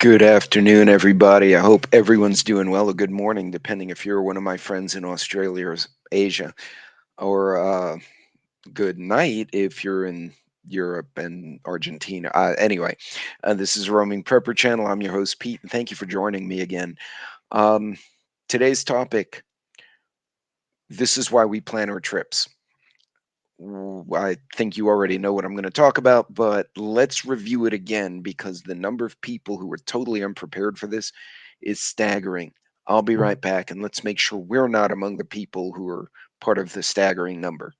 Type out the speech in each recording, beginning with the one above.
Good afternoon, everybody. I hope everyone's doing well, or good morning, depending if you're one of my friends in Australia or Asia, or good night if you're in Europe and Argentina. Anyway, this is Roaming Prepper Channel. I'm your host, Pete, and thank you for joining me again. Um, Today's topic, this is why we plan our trips. I think you already know what I'm going to talk about, but let's review it again because the number of people who are totally unprepared for this is staggering. I'll be right back, and let's make sure we're not among the people who are part of the staggering number.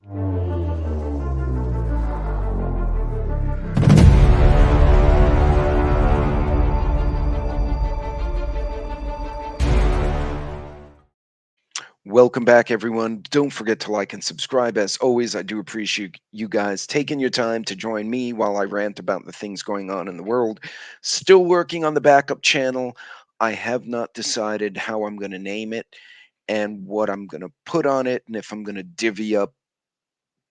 Welcome back, everyone. Don't forget to like and subscribe. As always, I do appreciate you guys taking your time to join me while I rant about the things going on in the world. Still working on the backup channel. I have not decided how I'm going to name it and what I'm going to put on it, and if I'm going to divvy up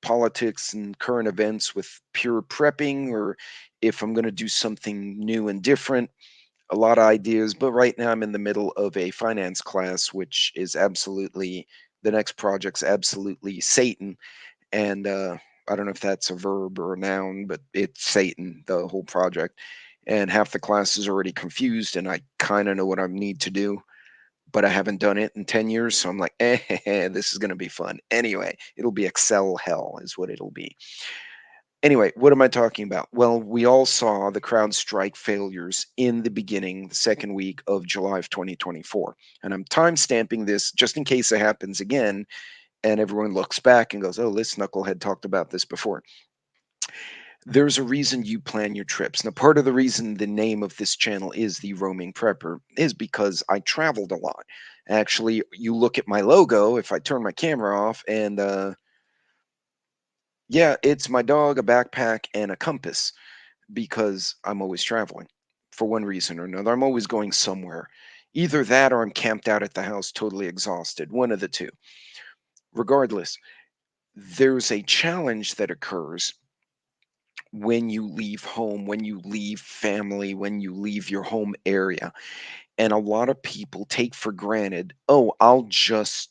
politics and current events with pure prepping, or if I'm going to do something new and different. A lot of ideas, but right now I'm in the middle of a finance class, which is absolutely the next project's absolutely Satan. And I don't know if that's a verb or a noun, but it's Satan, the whole project. And half the class is already confused, and I kind of know what I need to do, but I haven't done it in 10 years. So I'm like, this is going to be fun. Anyway, it'll be Excel hell, is what it'll be. Anyway, what am I talking about? Well, we all saw the CrowdStrike failures in the beginning, the second week of July of 2024. And I'm time stamping this just in case it happens again and everyone looks back and goes, oh, this knucklehead talked about this before. There's a reason you plan your trips. Now, part of the reason the name of this channel is the Roaming Prepper is because I traveled a lot. Actually, you look at my logo, if I turn my camera off, and yeah, it's my dog, a backpack, and a compass because I'm always traveling for one reason or another. I'm always going somewhere. Either that or I'm camped out at the house, totally exhausted. One of the two. Regardless, there's a challenge that occurs when you leave home, when you leave family, when you leave your home area. And a lot of people take for granted, oh, I'll just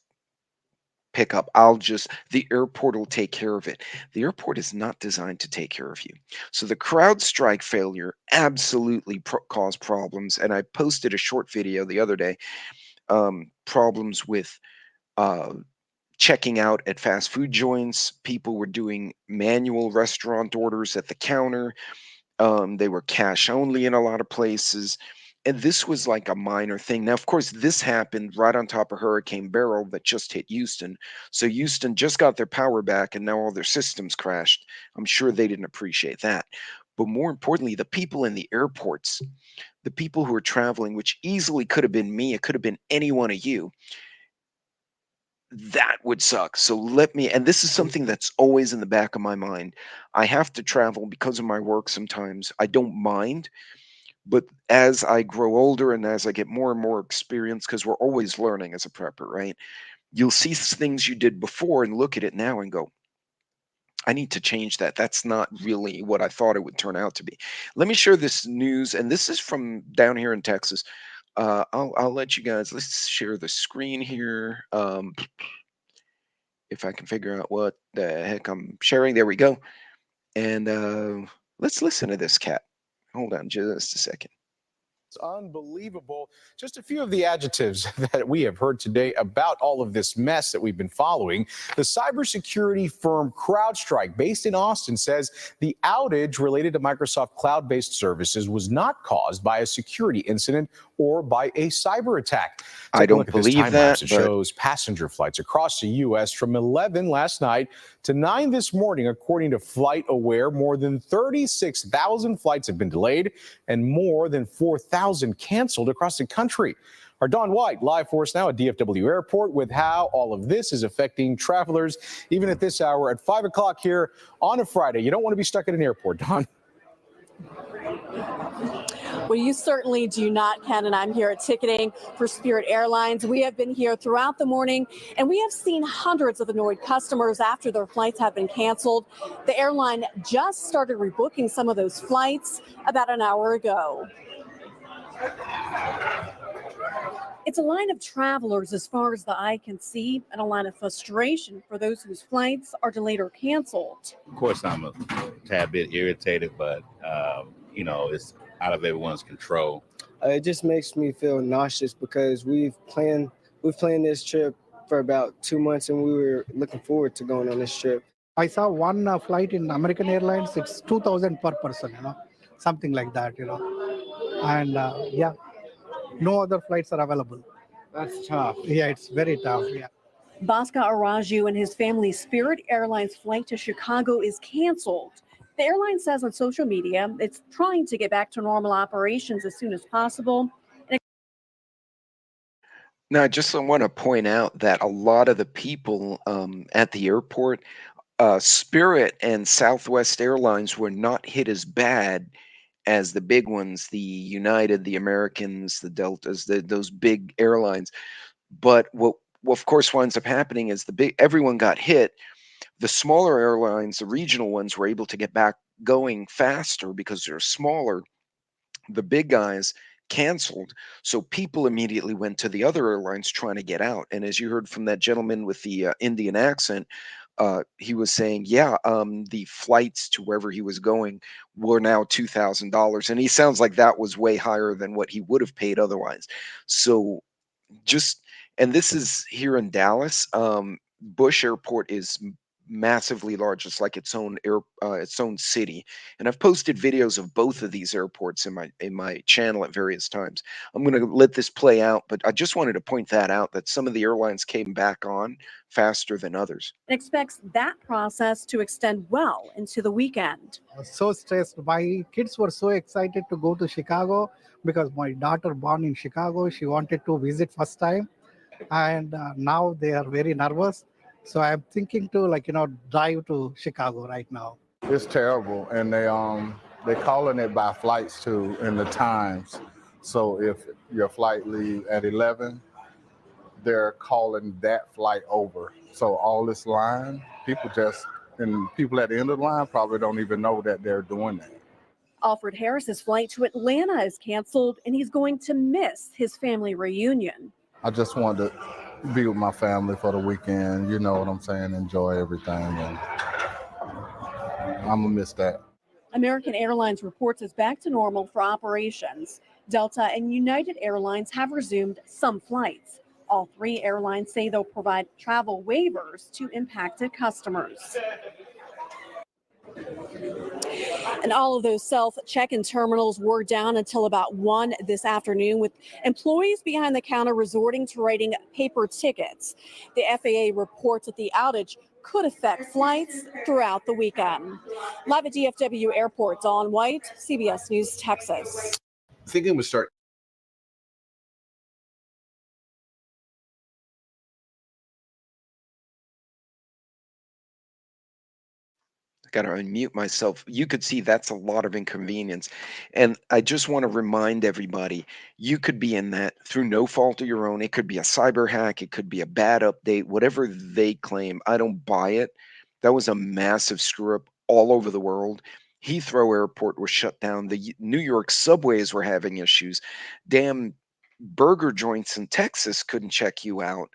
pick up. The airport will take care of it. The airport is not designed to take care of you. So the CrowdStrike failure absolutely caused problems. And I posted a short video the other day, problems with uh, checking out at fast food joints. People were doing manual restaurant orders at the counter. They were cash only in a lot of places. And this was like a minor thing. Now, of course, this happened right on top of Hurricane Beryl that just hit Houston. So Houston just got their power back and now all their systems crashed. I'm sure they didn't appreciate that. But more importantly, the people in the airports, the people who are traveling, which easily could have been me, it could have been any one of you, that would suck. So and this is something that's always in the back of my mind. I have to travel because of my work sometimes. I don't mind, but as I grow older and as I get more and more experience, because we're always learning as a prepper, right? You'll see things you did before and look at it now and go, I need to change that. That's not really what I thought it would turn out to be. Let me share this news, and this is from down here in Texas. I'll let you guys. Let's share the screen here. If I can figure out what the heck I'm sharing. There we go. And let's listen to this cat. Hold on just a second. It's unbelievable. Just a few of the adjectives that we have heard today about all of this mess that we've been following. The cybersecurity firm CrowdStrike, based in Austin, says the outage related to Microsoft cloud-based services was not caused by a security incident or by a cyber attack. I don't believe that. It shows passenger flights across the U.S. from 11 last night to 9 this morning, according to FlightAware. More than 36,000 flights have been delayed and more than 4,000 canceled across the country. Our Don White live for us now at DFW Airport with how all of this is affecting travelers, even at this hour at 5 o'clock here on a Friday. You don't want to be stuck at an airport, Don. Well, you certainly do not, Ken, and I'm here at ticketing for Spirit Airlines. We have been here throughout the morning, and we have seen hundreds of annoyed customers after their flights have been canceled. The airline just started rebooking some of those flights about an hour ago. It's a line of travelers as far as the eye can see, and a line of frustration for those whose flights are delayed or canceled. Of course, I'm a tad bit irritated, but it's out of everyone's control. It just makes me feel nauseous because we've planned this trip for about 2 months, and we were looking forward to going on this trip. I saw one flight in American Airlines. It's 2,000 per person, something like that, And yeah, no other flights are available. That's tough. Yeah, it's very tough. Yeah. Bhaskar Araju and his family's Spirit Airlines flight to Chicago is canceled. The airline says on social media it's trying to get back to normal operations as soon as possible. Now, I just want to point out that a lot of the people at the airport, Spirit and Southwest Airlines were not hit as bad as the big ones, the United, the Americans, the Deltas, those big airlines. But what of course winds up happening is everyone got hit. The smaller airlines, the regional ones, were able to get back going faster because they're smaller. The big guys canceled. So people immediately went to the other airlines trying to get out. And as you heard from that gentleman with the Indian accent, he was saying, yeah, the flights to wherever he was going were now $2,000. And he sounds like that was way higher than what he would have paid otherwise. So just, and this is here in Dallas. Bush Airport is massively large. It's like its own city. And I've posted videos of both of these airports in my channel at various times. I'm going to let this play out, but I just wanted to point that out, that some of the airlines came back on faster than others. Expects that process to extend well into the weekend. I was so stressed. My kids were so excited to go to Chicago because my daughter born in Chicago. She wanted to visit first time, and now they are very nervous. So I'm thinking to drive to Chicago right now. It's terrible, and they calling it by flights too in the times. So if your flight leave at 11, they're calling that flight over. So all this line, people at the end of the line probably don't even know that they're doing that. Alfred Harris's flight to Atlanta is canceled, and he's going to miss his family reunion. I just want to be with my family for the weekend. You know what I'm saying? Enjoy everything, and I'm gonna miss that. American Airlines reports it's back to normal for operations. Delta and United Airlines have resumed some flights. All three airlines say they'll provide travel waivers to impacted customers. And all of those self-check-in terminals were down until about 1 this afternoon, with employees behind the counter resorting to writing paper tickets. The FAA reports that the outage could affect flights throughout the weekend. Live at DFW Airport, Dawn White, CBS News, Texas. Thinking we start. Got to unmute myself. You could see that's a lot of inconvenience. And I just want to remind everybody, you could be in that through no fault of your own. It could be a cyber hack, it could be a bad update, whatever they claim. I don't buy it. That was a massive screw up all over the world. Heathrow Airport was shut down. The New York subways were having issues. Damn burger joints in Texas couldn't check you out.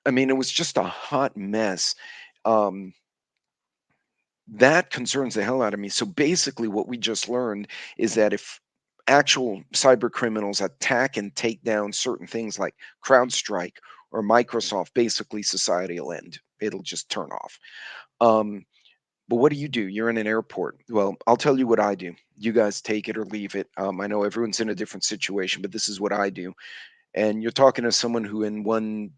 I mean, it was just a hot mess. Um, that concerns the hell out of me. So basically, what we just learned is that if actual cyber criminals attack and take down certain things like CrowdStrike or Microsoft, basically society will end. It'll just turn off. Um, but what do? You're in an airport. Well, I'll tell you what I do. You guys take it or leave it. I know everyone's in a different situation, but this is what I do. And you're talking to someone who, in one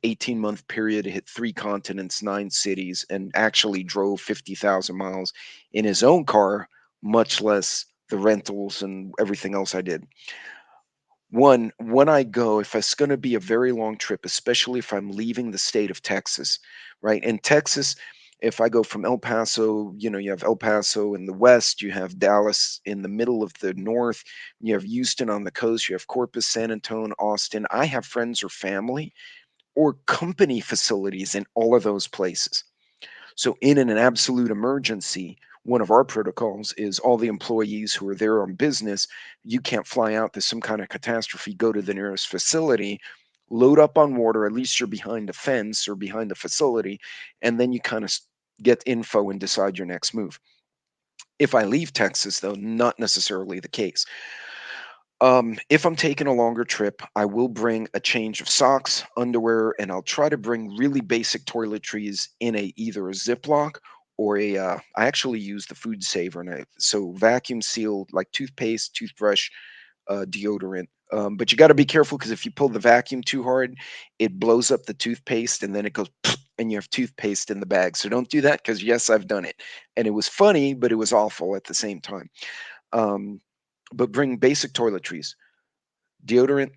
18-month period, hit 3 continents, 9 cities, and actually drove 50,000 miles in his own car, much less the rentals and everything else I did. One, when I go, if it's going to be a very long trip, especially if I'm leaving the state of Texas, right? In Texas, if I go from El Paso, you have El Paso in the west, you have Dallas in the middle of the north, you have Houston on the coast, you have Corpus, San Antonio, Austin. I have friends or family or company facilities in all of those places. So, in an absolute emergency, one of our protocols is all the employees who are there on business, you can't fly out. There's some kind of catastrophe. Go to the nearest facility, load up on water. At least you're behind a fence or behind the facility, and then you kind of get info and decide your next move. If I leave Texas, though, not necessarily the case. If I'm taking a longer trip, I will bring a change of socks, underwear, and I'll try to bring really basic toiletries in a either a Ziploc or a. I actually use the food saver, and so vacuum sealed like toothpaste, toothbrush, deodorant. But you got to be careful because if you pull the vacuum too hard, it blows up the toothpaste, and then it goes, and you have toothpaste in the bag. So don't do that because yes, I've done it, and it was funny, but it was awful at the same time. Um, but bring basic toiletries, deodorant,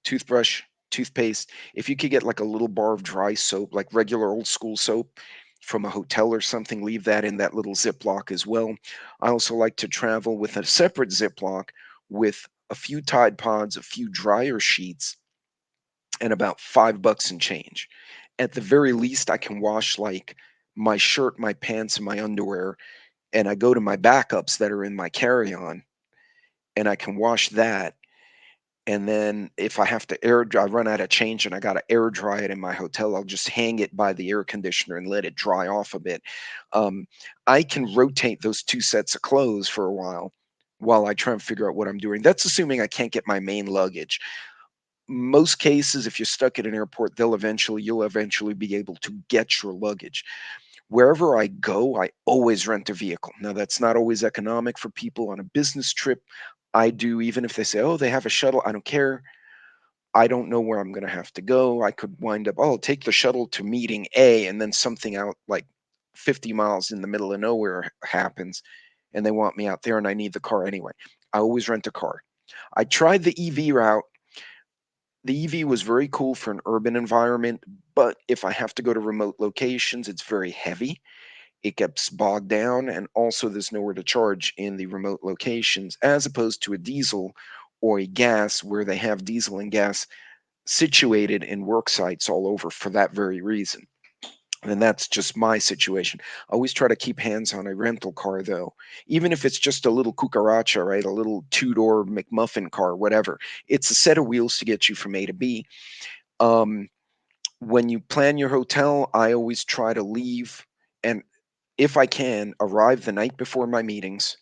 toothbrush, toothpaste. If you could get like a little bar of dry soap, like regular old school soap from a hotel or something, leave that in that little Ziploc as well. I also like to travel with a separate Ziploc with a few Tide Pods, a few dryer sheets, and about $5 and change. At the very least, I can wash like my shirt, my pants, and my underwear, and I go to my backups that are in my carry on, and I can wash that. And then if I have to I run out of change and I got to air dry it in my hotel, I'll just hang it by the air conditioner and let it dry off a bit. Um, I can rotate those two sets of clothes for a while I try and figure out what I'm doing. That's assuming I can't get my main luggage. Most cases, if you're stuck at an airport, you'll eventually be able to get your luggage. Wherever I go, I always rent a vehicle. Now, that's not always economic for people on a business trip. I do, even if they say, oh, they have a shuttle, I don't care. I don't know where I'm going to have to go. I could wind up, oh, take the shuttle to meeting A, and then something out like 50 miles in the middle of nowhere happens, and they want me out there, and I need the car anyway. I always rent a car. I tried the EV route. The EV was very cool for an urban environment, but if I have to go to remote locations, it's very heavy. It gets bogged down, and also there's nowhere to charge in the remote locations, as opposed to a diesel or a gas where they have diesel and gas situated in work sites all over for that very reason. And that's just my situation. I always try to keep hands on a rental car, though, even if it's just a little cucaracha, right? A little two-door McMuffin car, whatever. It's a set of wheels to get you from A to B. Um, when you plan your hotel, I always try to leave and, if I can, arrive the night before my meetings.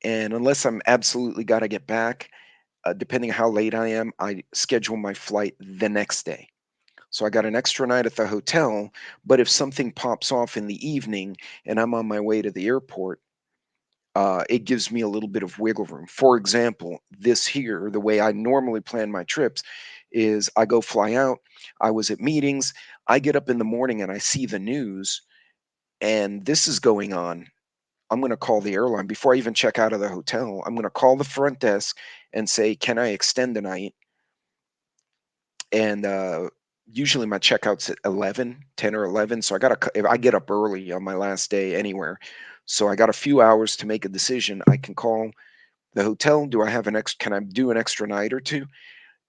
And unless I'm absolutely got to get back, depending how late I am, I schedule my flight the next day. So I got an extra night at the hotel, but if something pops off in the evening and I'm on my way to the airport, it gives me a little bit of wiggle room. For example, this here, the way I normally plan my trips is I go fly out, I was at meetings, I get up in the morning and I see the news and this is going on. I'm going to call the airline before I even check out of the hotel. I'm going to call the front desk and say, "Can I extend the night?" And usually my checkout's at 11, 10 or 11. So if I get up early on my last day anywhere. So I got a few hours to make a decision. I can call the hotel. Do I have can I do an extra night or two?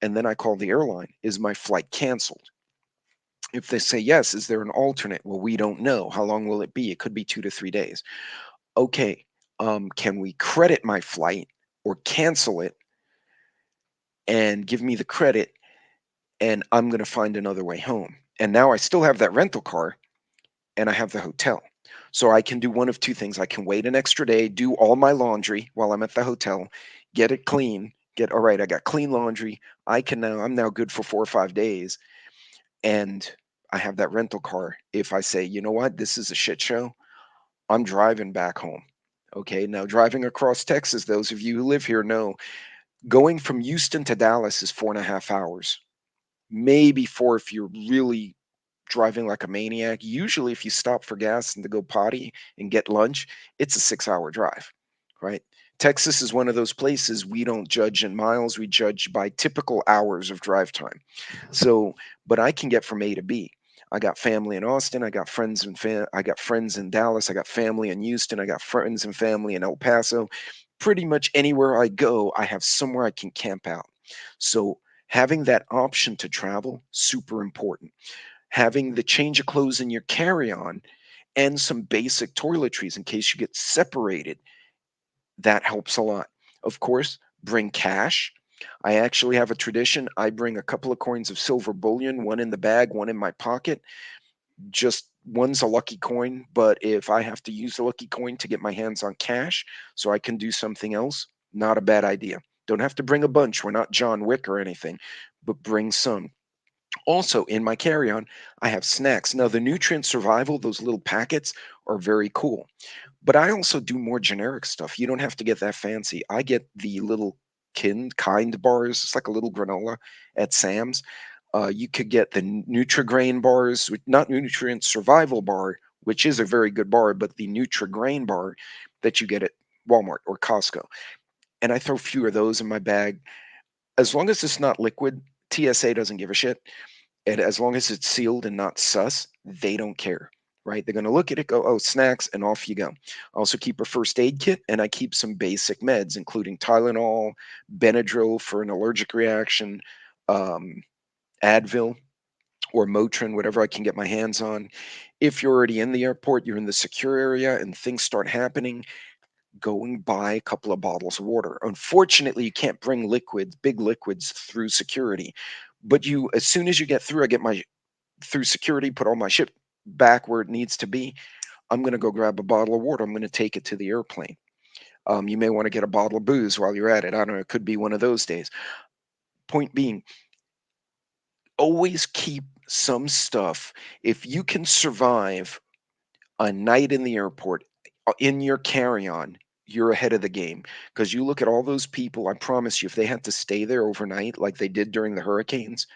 And then I call the airline. Is my flight canceled? If they say yes, is there an alternate? Well, we don't know. How long will it be? It could be 2 to 3 days. Okay. Can we credit my flight or cancel it and give me the credit? And I'm going to find another way home. And now I still have that rental car and I have the hotel. So I can do one of two things. I can wait an extra day, do all my laundry while I'm at the hotel, get it clean, all right, I got clean laundry. I'm now good for 4 or 5 days. And I have that rental car. If I say, you know what, this is a shit show, I'm driving back home. Okay. Now, driving across Texas, those of you who live here know going from Houston to Dallas is 4.5 hours, maybe four if you're really driving like a maniac. Usually, if you stop for gas and to go potty and get lunch, it's a 6 hour drive, right? Texas is one of those places we don't judge in miles, we judge by typical hours of drive time. So, but I can get from A to B. I got family in Austin. I got friends in Dallas. I got family in Houston. I got friends and family in El Paso. Pretty much anywhere I go, I have somewhere I can camp out. So having that option to travel, super important. Having the change of clothes in your carry-on and some basic toiletries in case you get separated. That helps a lot. Of course, bring cash. I actually have a tradition. I bring a couple of coins of silver bullion, one in the bag, one in my pocket. Just one's a lucky coin, but if I have to use the lucky coin to get my hands on cash so I can do something else, not a bad idea. Don't have to bring a bunch. We're not John Wick or anything, but bring some. Also, in my carry on, I have snacks. Now, the nutrient survival, those little packets, are very cool. But I also do more generic stuff. You don't have to get that fancy. I get the little kind bars. It's like a little granola at Sam's. You could get the Nutrigrain bars, not nutrient survival bar, which is a very good bar, but the Nutrigrain bar that you get at Walmart or Costco. And I throw a few of those in my bag. As long as it's not liquid, TSA doesn't give a shit. And as long as it's sealed and not sus, they don't care, right? They're going to look at it, go, oh, snacks, and off you go. I also keep a first aid kit, and I keep some basic meds, including Tylenol, Benadryl for an allergic reaction, um, Advil or Motrin, whatever I can get my hands on. If you're already in the airport, you're in the secure area, and things start happening, go and buy a couple of bottles of water. Unfortunately, you can't bring liquids, big liquids, through security. But you, as soon as you get through, I get my through security, put all my shit back where it needs to be. I'm going to go grab a bottle of water. I'm going to take it to the airplane. You may want to get a bottle of booze while you're at it. I don't know. It could be one of those days. Point being, always keep some stuff. If you can survive a night in the airport in your carry on, you're ahead of the game. Because you look at all those people, I promise you, if they had to stay there overnight like they did during the hurricanes,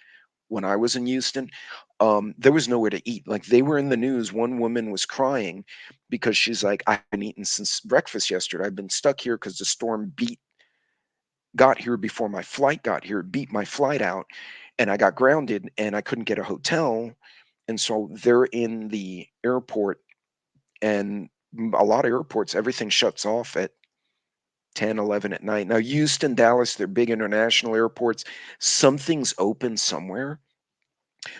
when I was in Houston, there was nowhere to eat. Like they were in the news. One woman was crying because she's like, I haven't eaten since breakfast yesterday. I've been stuck here because the storm got here before my flight got here, beat my flight out, and I got grounded and I couldn't get a hotel. And so they're in the airport, and a lot of airports, everything shuts off at 10, 11 at night. Now, Houston, Dallas, they're big international airports. Something's open somewhere,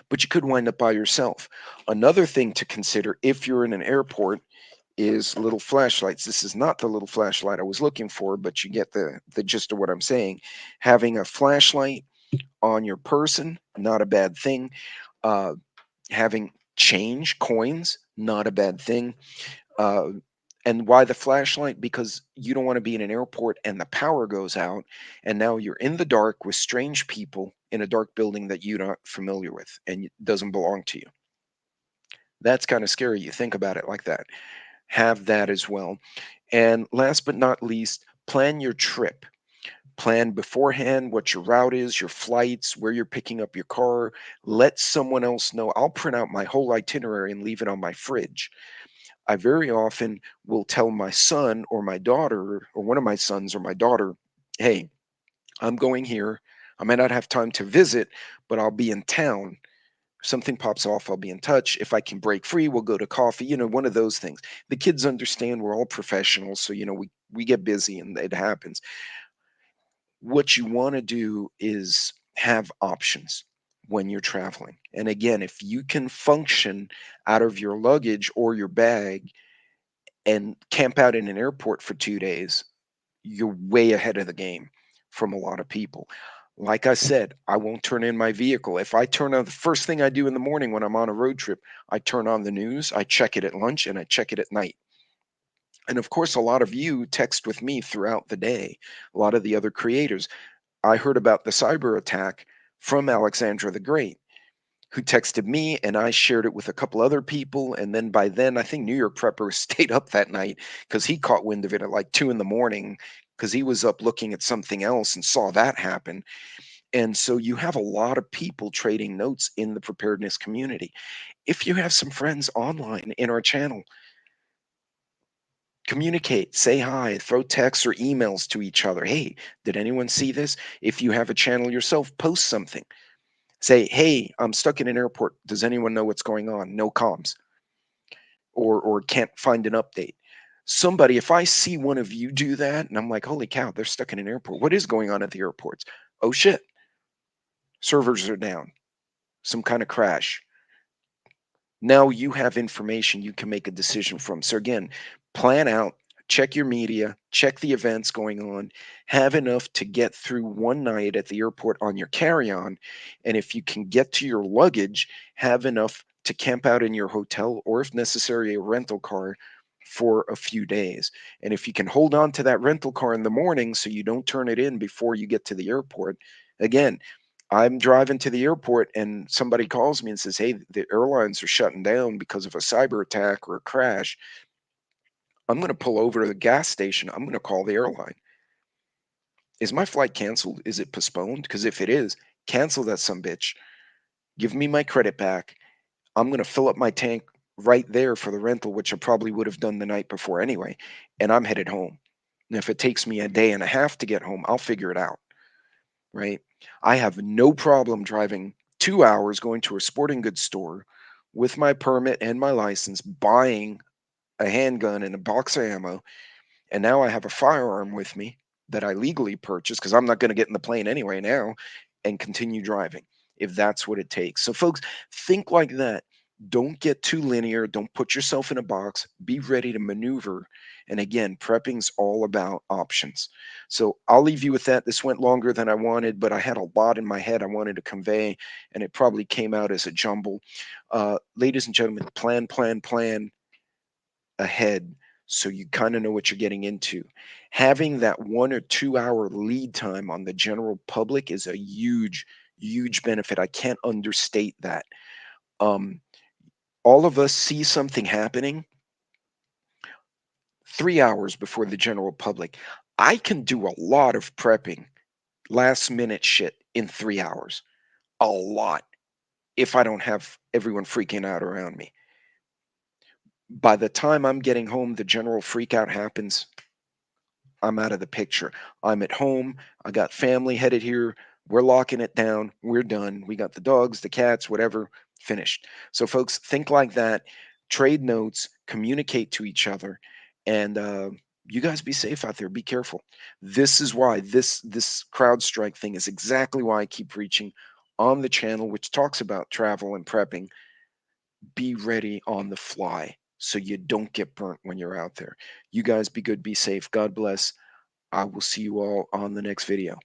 but you could wind up by yourself. Another thing to consider if you're in an airport is little flashlights. This is not the little flashlight I was looking for, but you get the gist of what I'm saying. Having a flashlight on your person, not a bad thing. Uh, Having change, coins, not a bad thing. Uh, and why the flashlight? Because you don't want to be in an airport and the power goes out, and now you're in the dark with strange people in a dark building that you're not familiar with and it doesn't belong to you. That's kind of scary. You think about it like that. Have that as well. And last but not least, plan your trip. Plan beforehand what your route is, your flights, where you're picking up your car. Let someone else know. I'll print out my whole itinerary and leave it on my fridge. I very often will tell my son or my daughter, or one of my sons or my daughter, hey, I'm going here. I may not have time to visit, but I'll be in town. If something pops off, I'll be in touch. If I can break free, we'll go to coffee, one of those things. The kids understand we're all professionals, so we get busy and it happens. What you want to do is have options when you're traveling. And again, if you can function out of your luggage or your bag and camp out in an airport for 2 days, you're way ahead of the game from a lot of people. Like I said, I won't turn in my vehicle. If I turn on the first thing I do in the morning when I'm on a road trip, I turn on the news, I check it at lunch, and I check it at night. And of course, a lot of you text with me throughout the day, a lot of the other creators. I heard about the cyber attack from Alexandra the Great, who texted me, and I shared it with a couple other people. And then by then, I think New York Prepper stayed up that night because he caught wind of it at like 2 in the morning because he was up looking at something else and saw that happen. And so you have a lot of people trading notes in the preparedness community. If you have some friends online in our channel, communicate, say hi, throw texts or emails to each other. Hey, did anyone see this? If you have a channel yourself, post something. Say, hey, I'm stuck in an airport. Does anyone know what's going on? No comms, or can't find an update. Somebody, if I see one of you do that, and I'm like, holy cow, they're stuck in an airport. What is going on at the airports? Oh shit, servers are down. Some kind of crash. Now you have information you can make a decision from. So again, plan out, check your media, check the events going on, have enough to get through one night at the airport on your carry-on, and if you can get to your luggage, have enough to camp out in your hotel or if necessary a rental car for a few days. And if you can hold on to that rental car in the morning so you don't turn it in before you get to the airport, again, I'm driving to the airport and somebody calls me and says, "Hey, the airlines are shutting down because of a cyber attack or a crash." I'm going to pull over to the gas station. I'm going to call the airline. Is my flight canceled? Is it postponed? Because if it is, cancel that some bitch. Give me my credit back. I'm going to fill up my tank right there for the rental, which I probably would have done the night before anyway. And I'm headed home. And if it takes me a day and a half to get home, I'll figure it out. Right? I have no problem driving 2 hours going to a sporting goods store with my permit and my license, buying a handgun and a box of ammo, and now I have a firearm with me that I legally purchased because I'm not going to get in the plane anyway now and continue driving if that's what it takes. So, folks, think like that. Don't get too linear. Don't put yourself in a box. Be ready to maneuver. And again, prepping's all about options. So I'll leave you with that. This went longer than I wanted, but I had a lot in my head I wanted to convey, and it probably came out as a jumble. Ladies and gentlemen, plan ahead so you kind of know what you're getting into. Having that 1 or 2 hour lead time on the general public is a huge benefit. I can't understate that. Um, all of us see something happening 3 hours before the general public. I can do a lot of prepping, last minute shit in 3 hours. A lot if I don't have everyone freaking out around me. By the time I'm getting home, the general freak out happens. I'm out of the picture. I'm at home. I got family headed here. We're locking it down. We're done. We got the dogs, the cats, whatever, finished. So, folks, think like that. Trade notes, communicate to each other, and you guys be safe out there. Be careful. This is why this CrowdStrike thing is exactly why I keep preaching on the channel, which talks about travel and prepping. Be ready on the fly so you don't get burnt when you're out there. You guys be good, be safe. God bless. I will see you all on the next video.